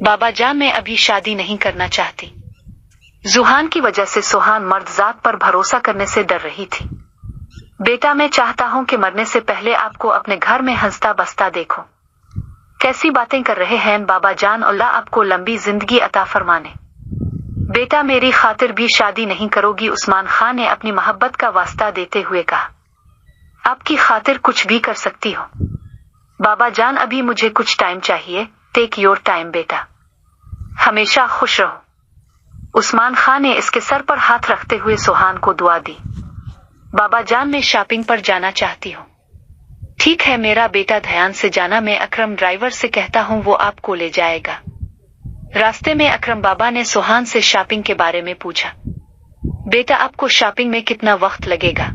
बाबा जान मैं अभी शादी नहीं करना चाहती। जुहान की वजह से सुहान मर्दजात पर भरोसा करने से डर रही थी। बेटा मैं चाहता हूँ कि मरने से पहले आपको अपने घर में हंसता बसता देखो। कैसी बातें कर रहे हैं बाबा जान, अल्लाह आपको लंबी जिंदगी अता फरमाने। बेटा मेरी खातिर भी शादी नहीं करोगी? उस्मान खान ने अपनी मोहब्बत का वास्ता देते हुए कहा। आपकी खातिर कुछ भी कर सकती हो बाबा जान, अभी मुझे कुछ टाइम चाहिए। टेक योर टाइम बेटा, हमेशा खुश रहो। उस्मान खान ने इसके सर पर हाथ रखते हुए सुहान को दुआ दी। बाबा जान मैं शॉपिंग पर जाना चाहती हूँ। ठीक है मेरा बेटा, ध्यान से जाना, मैं अकरम ड्राइवर से कहता हूँ वो आपको ले जाएगा। रास्ते में अकरम बाबा ने सुहान से शॉपिंग के बारे में पूछा। बेटा आपको शॉपिंग में कितना वक्त लगेगा?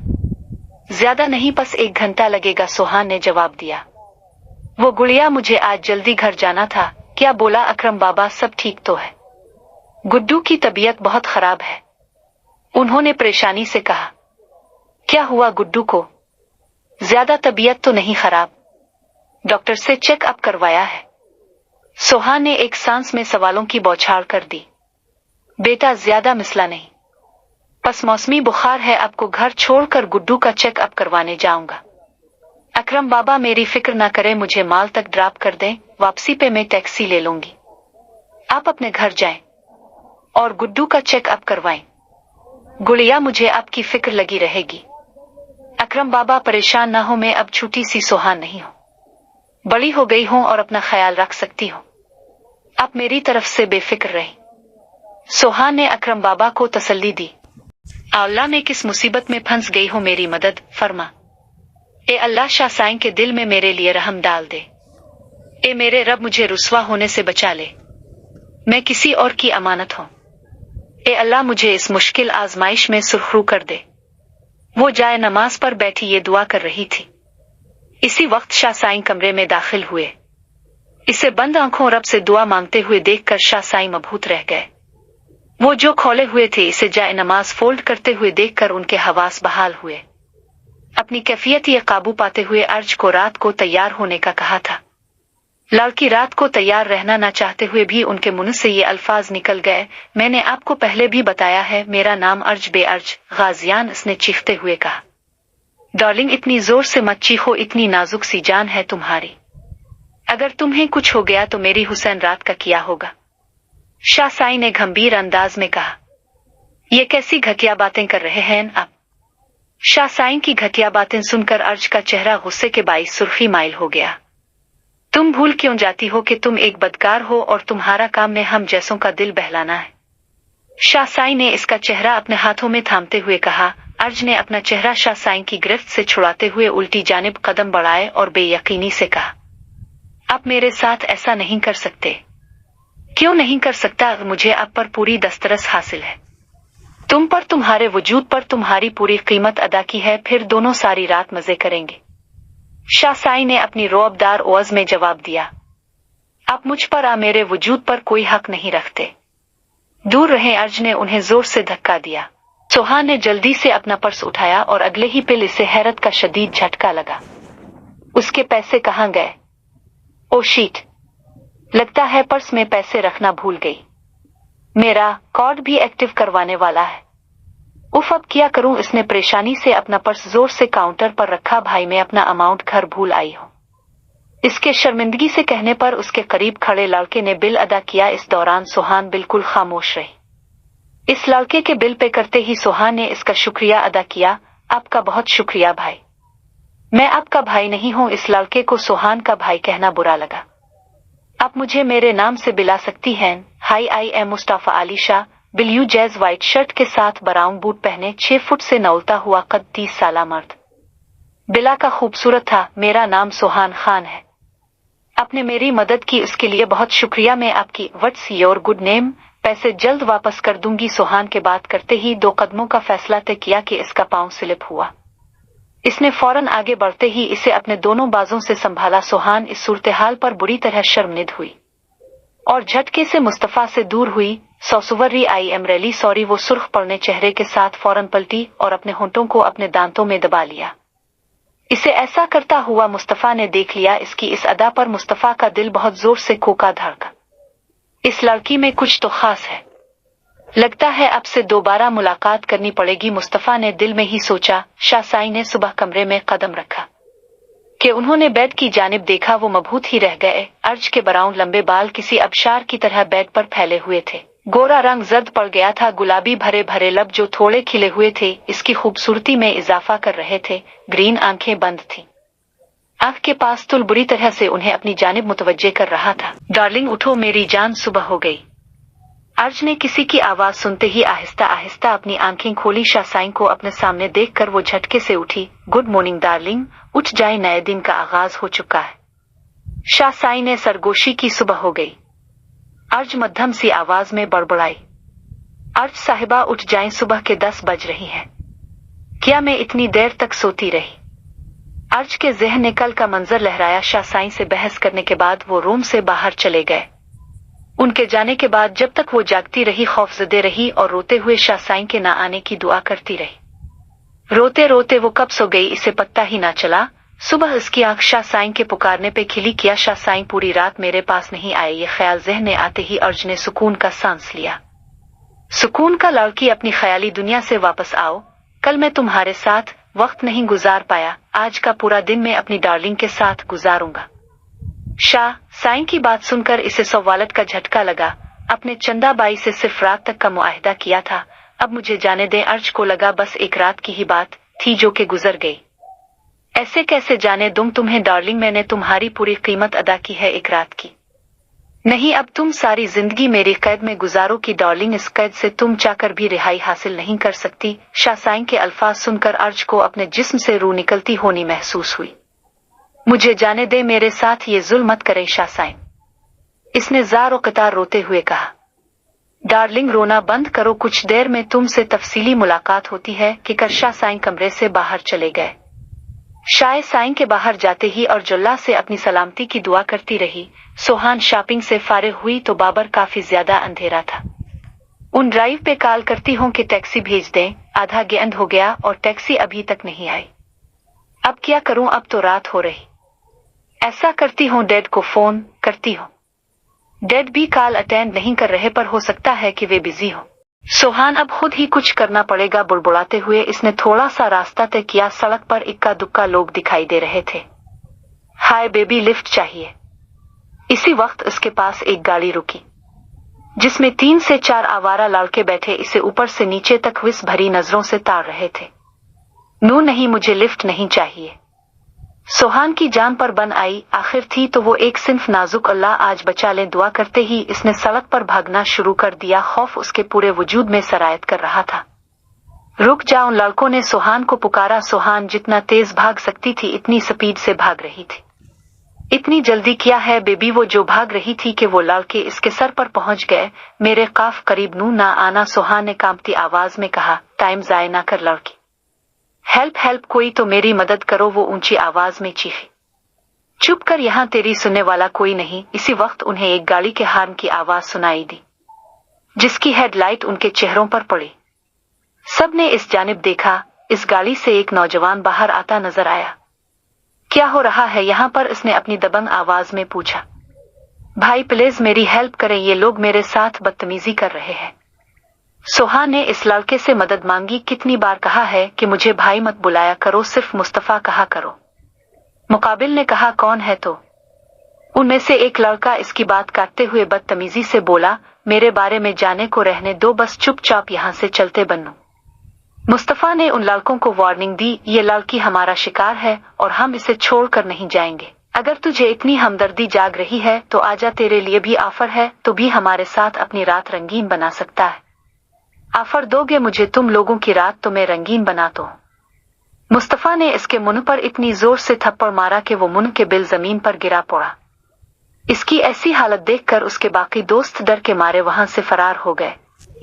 ज्यादा नहीं, बस 1 घंटा लगेगा, सुहान ने जवाब दिया। वो गुड़िया मुझे आज जल्दी घर जाना था। क्या बोला अकरम बाबा? सब ठीक तो है? गुड्डू की तबीयत बहुत खराब है, उन्होंने परेशानी से कहा। क्या हुआ गुड्डू को? ज्यादा तबीयत तो नहीं खराब, डॉक्टर से चेकअप करवाया है। सुहान ने एक सांस में सवालों की बौछार कर दी। बेटा ज्यादा मसला नहीं, बस मौसमी बुखार है। आपको घर छोड़कर गुड्डू का चेकअप करवाने जाऊंगा। अकरम बाबा मेरी फिक्र ना करें, मुझे माल तक ड्रॉप कर दें, वापसी पे मैं टैक्सी ले लूंगी। आप अपने घर जाएं और गुड्डू का चेकअप करवाएं। गुड़िया मुझे आपकी फिक्र लगी रहेगी। अकरम बाबा परेशान ना हो, मैं अब छोटी सी सुहान नहीं हूँ, बड़ी हो गई हूँ और अपना ख्याल रख सकती हूँ। आप मेरी तरफ से बेफिक्र रहें। सुहान ने अकरम बाबा को तसल्ली दी। अल्लाह मैं किस मुसीबत में फंस गई हूँ, मेरी मदद फरमा। ए अल्लाह शाह साईं के दिल में मेरे लिए रहम डाल दे। ए मेरे रब मुझे रुस्वा होने से बचा ले, मैं किसी और की अमानत हूँ। ए अल्लाह मुझे इस मुश्किल आजमाइश में सुरखरू कर दे। वो जाए नमाज पर बैठी ये दुआ कर रही थी। इसी वक्त शाह साईं कमरे में दाखिल हुए। इसे बंद आंखों रब से दुआ मांगते हुए देखकर शाह साईं मबहूत रह गए। वो जो खोले हुए थे इसे जाए नमाज फोल्ड करते हुए देखकर उनके हवास बहाल हुए। अपनी कैफियत ये काबू पाते हुए अर्ज को रात को तैयार होने का कहा था। लड़की रात को तैयार रहना न चाहते हुए भी उनके मुंह से ये अल्फाज निकल गए, मैंने आपको पहले भी बताया है, मेरा नाम अर्ज बे अर्ज गाजियान, उसने चीखते हुए कहा। डार्लिंग इतनी जोर से मत चीखो, इतनी नाजुक सी जान है तुम्हारी। अगर तुम्हें कुछ हो गया तो मेरी हुसैन रात का क्या होगा? शाह साईं ने गंभीर अंदाज में कहा। ये कैसी घटिया बातें कर रहे हैं आप? शाह साईं की घटिया बातें सुनकर अर्ज का चेहरा गुस्से के बाईस सुर्खी माइल हो गया। तुम भूल क्यों जाती हो कि तुम एक बदकार हो और तुम्हारा काम में हम जैसों का दिल बहलाना है? शाह साईं ने इसका चेहरा अपने हाथों में थामते हुए कहा। अर्ज ने अपना चेहरा शाह साईं की गिरफ्त से छुड़ाते हुए उल्टी जानिब कदम बढ़ाए और बेयकीनी से कहा, आप मेरे साथ ऐसा नहीं कर सकते। क्यों नहीं कर सकता? मुझे आप पर पूरी दस्तरस हासिल है। तुम पर, तुम्हारे वजूद पर तुम्हारी पूरी कीमत अदा की है, फिर दोनों सारी रात मजे करेंगे। शाह साईं ने अपनी रोअबदार आवाज में जवाब दिया। आप मुझ पर, मेरे वजूद पर कोई हक नहीं रखते। दूर रहें। अर्ज ने उन्हें जोर से धक्का दिया। सुहान ने जल्दी से अपना पर्स उठाया और अगले ही पल इसे हैरत का शदीद झटका लगा। उसके पैसे कहाँ गए? ओ शीट, लगता है पर्स में पैसे रखना भूल गई। मेरा कार्ड भी एक्टिव करवाने वाला है। उफ, अब क्या करूं? इसने परेशानी से अपना पर्स जोर से काउंटर पर रखा। भाई मैं अपना अमाउंट घर भूल आई हूं। इसके शर्मिंदगी से कहने पर उसके करीब खड़े लड़के ने बिल अदा किया। इस दौरान सुहान बिल्कुल खामोश रही। इस लड़के के बिल पे करते ही सुहान ने इसका शुक्रिया अदा किया। आपका बहुत शुक्रिया भाई। मैं आपका भाई नहीं हूं। इस लड़के को सुहान का भाई कहना बुरा लगा। आप मुझे मेरे नाम से बुला सकती हैं। High, I am Mustafa Ali Shah. Blue jazz white shirt के साथ ब्राउन बूट पहने 6 फुट से नौलता हुआ कद 30 साला मर्द। बिला का खूबसूरत था। मेरा नाम सुहान खान है। आपने मेरी मदद की, उसके लिए बहुत शुक्रिया। मैं आपकी व्हाट्स योर गुड नेम? पैसे जल्द वापस कर दूंगी। सुहान के बात करते ही 2 कदमों का फैसला तय किया कि इसका पांव स्लिप हुआ। इसने फौरन आगे बढ़ते ही इसे अपने दोनों बाजों से संभाला। सुहान इस सूरत-ए-हाल पर बुरी तरह शर्मनिद हुई और झटके से मुस्तफा से दूर हुई। सॉसुवरी आई एम रियली सॉरी। वो सुर्ख पड़ने चेहरे के साथ फौरन पलटी और अपने होंठों को अपने दांतों में दबा लिया। इसे ऐसा करता हुआ मुस्तफा ने देख लिया। इसकी इस अदा पर मुस्तफा का दिल बहुत जोर से कोका धड़का। इस लड़की में कुछ तो खास है, लगता है अब से दोबारा मुलाकात करनी पड़ेगी, मुस्तफा ने दिल में ही सोचा। शाहसाई ने सुबह कमरे में कदम रखा कि उन्होंने बेड की जानिब देखा। वो मबहूत ही रह गए। अर्ज के ब्राउन लंबे बाल किसी अबशार की तरह बेड पर फैले हुए थे। गोरा रंग जर्द पड़ गया था। गुलाबी भरे भरे लब जो थोड़े खिले हुए थे इसकी खूबसूरती में इजाफा कर रहे थे। ग्रीन आंखें बंद थीं। आंख के पास तुल बुरी तरह से उन्हें अपनी जानिब मुतवज्जे कर रहा था। डार्लिंग उठो मेरी जान, सुबह हो गई। अर्ज ने किसी की आवाज सुनते ही आहिस्ता आहिस्ता अपनी आंखें खोली। शाहसाई को अपने सामने देखकर वो झटके से उठी। गुड मॉर्निंग डार्लिंग, उठ जाए, नए दिन का आगाज हो चुका है। शाहसाई ने सरगोशी की। सुबह हो गई। अर्ज मध्यम सी आवाज में बड़बड़ाई। अर्ज साहिबा उठ जाएं, सुबह के 10 बज रही हैं। क्या मैं इतनी देर तक सोती रही? अर्ज के ज़हन ने कल का मंजर लहराया। शाहसाई से बहस करने के बाद वो रूम से बाहर चले गए। उनके जाने के बाद जब तक वो जागती रही, खौफजदे रही और रोते हुए शाहसाई के ना आने की दुआ करती रही। रोते रोते वो कब सो गई इसे पता ही ना चला। सुबह उसकी आंख शाहसाई के पुकारने पे खिली। क्या शाहसाई पूरी रात मेरे पास नहीं आए? ये ख्याल ज़हन में आते ही अर्ज ने सुकून का सांस लिया। सुकून का। लड़की अपनी ख्याली दुनिया से वापस आओ। कल मैं तुम्हारे साथ वक्त नहीं गुजार पाया, आज का पूरा दिन मैं अपनी डार्लिंग के साथ गुजारूंगा। शाहसाई की बात सुनकर इसे सवालत का झटका लगा। अपने चंदाबाई से सिर्फ रात तक का मुआहदा किया था, अब मुझे जाने दें। अर्ज को लगा बस एक रात की ही बात थी जो कि गुजर गई। ऐसे कैसे जाने दूं तुम्हें डार्लिंग, मैंने तुम्हारी पूरी कीमत अदा की है एक रात की। नहीं, अब तुम सारी जिंदगी मेरी कैद में गुजारो की डार्लिंग, इस कैद से तुम चाहकर भी रिहाई हासिल नहीं कर सकती। शाहसाई के अल्फाज सुनकर अर्ज को अपने जिस्म से रूह निकलती होनी महसूस हुई। मुझे जाने दे, मेरे साथ ये जुल्म मत करे शाहसाई, इसने ज़ारो कतार रोते हुए कहा। डार्लिंग रोना बंद करो, कुछ देर में तुमसे तफसीली मुलाकात होती है कि कर। शाहसाई कमरे से बाहर चले गए। शाहसाई के बाहर जाते ही और जुल्ला से अपनी सलामती की दुआ करती रही। सोहान शॉपिंग से फारिग हुई तो बाबर काफी ज्यादा अंधेरा था। उन ड्राइव पे कॉल करती हूँ कि टैक्सी भेज दें, आधा गेंद हो गया और टैक्सी अभी तक नहीं आई। अब क्या करूं, अब तो रात हो रही। ऐसा करती हूँ डैड को फोन करती हूँ। डैड भी कॉल अटेंड नहीं कर रहे, पर हो सकता है कि वे बिजी हो। सोहान अब खुद ही कुछ करना पड़ेगा। बुड़बुड़ाते हुए इसने थोड़ा सा रास्ता तय किया। सड़क पर इक्का दुक्का लोग दिखाई दे रहे थे। हाय बेबी, लिफ्ट चाहिए। इसी वक्त उसके पास एक गाड़ी रुकी जिसमें 3 से 4 आवारा लड़के बैठे इसे ऊपर से नीचे तक विस भरी नजरों से ताड़ रहे थे। नू नहीं, मुझे लिफ्ट नहीं चाहिए। सोहान की जान पर बन आई। आखिर थी तो वो एक सिंफ नाजुक, अल्लाह आज बचा ले दुआ करते ही इसने सड़क पर भागना शुरू कर दिया। खौफ उसके पूरे वजूद में सरायत कर रहा था। रुक जाओ, लड़कों ने सोहान को पुकारा। सोहान जितना तेज भाग सकती थी इतनी स्पीड से भाग रही थी। इतनी जल्दी क्या है बेबी, वो जो भाग रही थी कि वो लड़के इसके सर पर पहुंच गए। मेरे काफ करीब नू ना आना, सोहान ने कांपती आवाज में कहा। टाइम जाया ना कर लड़की, हेल्प हेल्प, कोई तो मेरी मदद करो, वो ऊंची आवाज में चीखी। चुप कर, यहाँ तेरी सुनने वाला कोई नहीं। इसी वक्त उन्हें एक गाड़ी के हॉर्न की आवाज सुनाई दी जिसकी हेडलाइट उनके चेहरों पर पड़ी। सबने इस जानिब देखा। इस गाड़ी से एक नौजवान बाहर आता नजर आया। क्या हो रहा है यहाँ पर, इसने अपनी दबंग आवाज में पूछा। भाई प्लीज मेरी हेल्प करें, ये लोग मेरे साथ बदतमीजी कर रहे हैं। सोहान ने इस लड़के से मदद मांगी। कितनी बार कहा है कि मुझे भाई मत बुलाया करो, सिर्फ मुस्तफा कहा करो। मुकाबिल ने कहा कौन है तो? उनमें से एक लड़का इसकी बात काटते हुए बदतमीजी से बोला, मेरे बारे में जाने को रहने दो, बस चुपचाप यहाँ से चलते बनो। मुस्तफा ने उन लड़कों को वार्निंग दी, ये लड़की हमारा शिकार है और हम इसे छोड़कर नहीं जाएंगे। अगर तुझे इतनी हमदर्दी जाग रही है तो आजा, तेरे लिए भी ऑफर है, तो भी हमारे साथ अपनी रात रंगीन बना सकता है। ऑफर दोगे मुझे तुम लोगों की रात तो मैं रंगीन बना तो। मुस्तफा ने इसके मुंह पर इतनी जोर से थप्पड़ मारा कि वो मुंह के बिल जमीन पर गिरा पड़ा। इसकी ऐसी हालत देखकर उसके बाकी दोस्त डर के मारे वहां से फरार हो गए।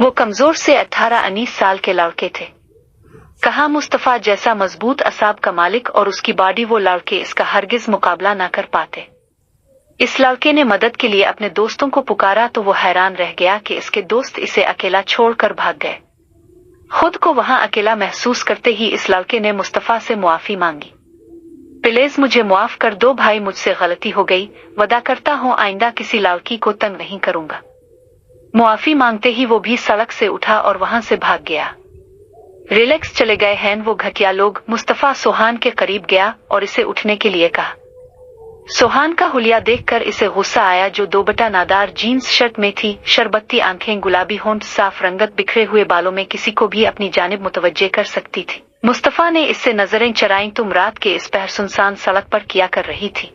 वो कमजोर से 18-19 साल के लड़के थे। कहा मुस्तफा जैसा मजबूत असाब का मालिक और उसकी बॉडी, वो लड़के इसका हरगिज मुकाबला ना कर पाते। इस लड़के ने मदद के लिए अपने दोस्तों को पुकारा तो वो हैरान रह गया कि इसके दोस्त इसे अकेला छोड़कर भाग गए। खुद को वहां अकेला महसूस करते ही इस लड़के ने मुस्तफा से मुआफी मांगी। प्लीज मुझे माफ कर दो भाई, मुझसे गलती हो गई, वदा करता हूँ आइंदा किसी लड़की को तंग नहीं करूंगा। मुआफी मांगते ही वो भी सड़क से उठा और वहां से भाग गया। रिलैक्स चले गए हैं वो घटिया लोग। मुस्तफा सोहान के करीब गया और इसे उठने के लिए कहा। सोहान का हुलिया देखकर इसे गुस्सा आया, जो 2 नादार जीन्स शर्ट में थी, शरबती आंखें, गुलाबी होंठ, साफ रंगत, बिखरे हुए बालों में किसी को भी अपनी जानिब मुतवज्जे कर सकती थी। मुस्तफा ने इससे नजरें चराईं। तुम रात के इस पहर सुनसान सड़क पर क्या कर रही थी?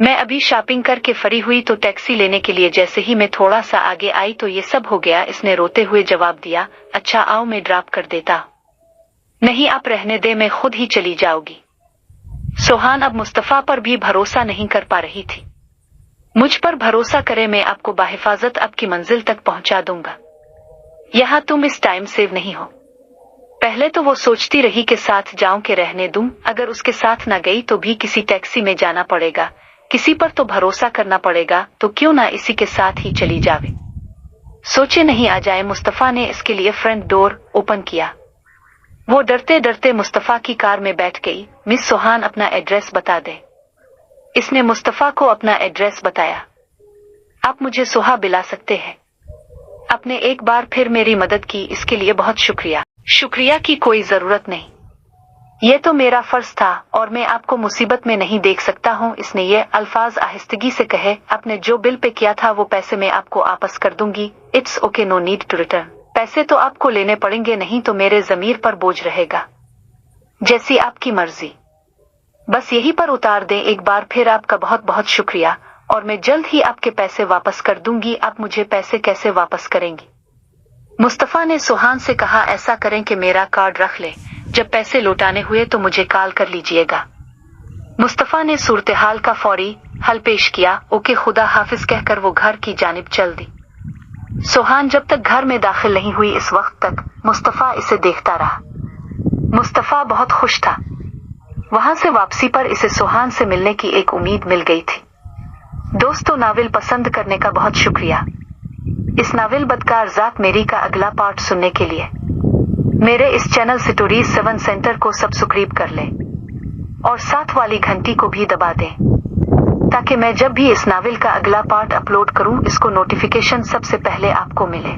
मैं अभी शॉपिंग करके फ्री हुई तो टैक्सी लेने के लिए जैसे ही मैं थोड़ा सा आगे आई तो ये सब हो गया, इसने रोते हुए जवाब दिया। अच्छा आओ मैं ड्रॉप कर देता हूं। नहीं आप रहने दे, मैं खुद ही चली जाऊंगी। सोहान अब मुस्तफा पर भी भरोसा नहीं कर पा रही थी। मुझ पर भरोसा करे, मैं आपको बाहिफाजत आपकी मंजिल तक पहुंचा दूंगा। यहाँ तुम इस टाइम सेव नहीं हो। पहले तो वो सोचती रही कि साथ जाऊं कि रहने दूं। अगर उसके साथ न गई तो भी किसी टैक्सी में जाना पड़ेगा, किसी पर तो भरोसा करना पड़ेगा, तो क्यों ना इसी के साथ ही चली जावे। सोचे नहीं आ जाए। मुस्तफा ने इसके लिए फ्रंट डोर ओपन किया। वो डरते डरते मुस्तफा की कार में बैठ गई। मिस सोहान अपना एड्रेस बता दे। इसने मुस्तफा को अपना एड्रेस बताया। आप मुझे सोहा बुला सकते हैं। आपने एक बार फिर मेरी मदद की, इसके लिए बहुत शुक्रिया। शुक्रिया की कोई जरूरत नहीं, ये तो मेरा फर्ज था और मैं आपको मुसीबत में नहीं देख सकता हूँ। इसने ये अल्फाज आहिस्तगी से कहे। आपने जो बिल पे किया था वो पैसे मैं आपको वापस कर दूंगी। It's okay, no need to return. पैसे तो आपको लेने पड़ेंगे, नहीं तो मेरे जमीर पर बोझ रहेगा। जैसी आपकी मर्जी, बस यहीं पर उतार दें। एक बार फिर आपका बहुत बहुत शुक्रिया और मैं जल्द ही आपके पैसे वापस कर दूंगी। आप मुझे पैसे कैसे वापस करेंगी? मुस्तफा ने सोहान से कहा, ऐसा करें कि मेरा कार्ड रख ले, जब पैसे लौटाने हुए तो मुझे कॉल कर लीजिएगा। मुस्तफा ने सूरत हाल का फौरी हल पेश किया। ओके खुदा हाफिज कहकर वो घर की जानिब चल दी। सोहान जब तक घर में दाखिल नहीं हुई, इस वक्त तक मुस्तफा इसे देखता रहा। मुस्तफा बहुत खुश था। वहां से वापसी पर इसे सोहान से मिलने की एक उम्मीद मिल गई थी। दोस्तों, नावल पसंद करने का बहुत शुक्रिया। इस नावल बदकार जात मेरी का अगला पार्ट सुनने के लिए मेरे इस चैनल स्टोरीज 7 सेंटर को सब्सक्राइब कर ले और साथ वाली घंटी को भी दबा दें, ताकि मैं जब भी इस नावल का अगला पार्ट अपलोड करूं इसको नोटिफिकेशन सबसे पहले आपको मिले।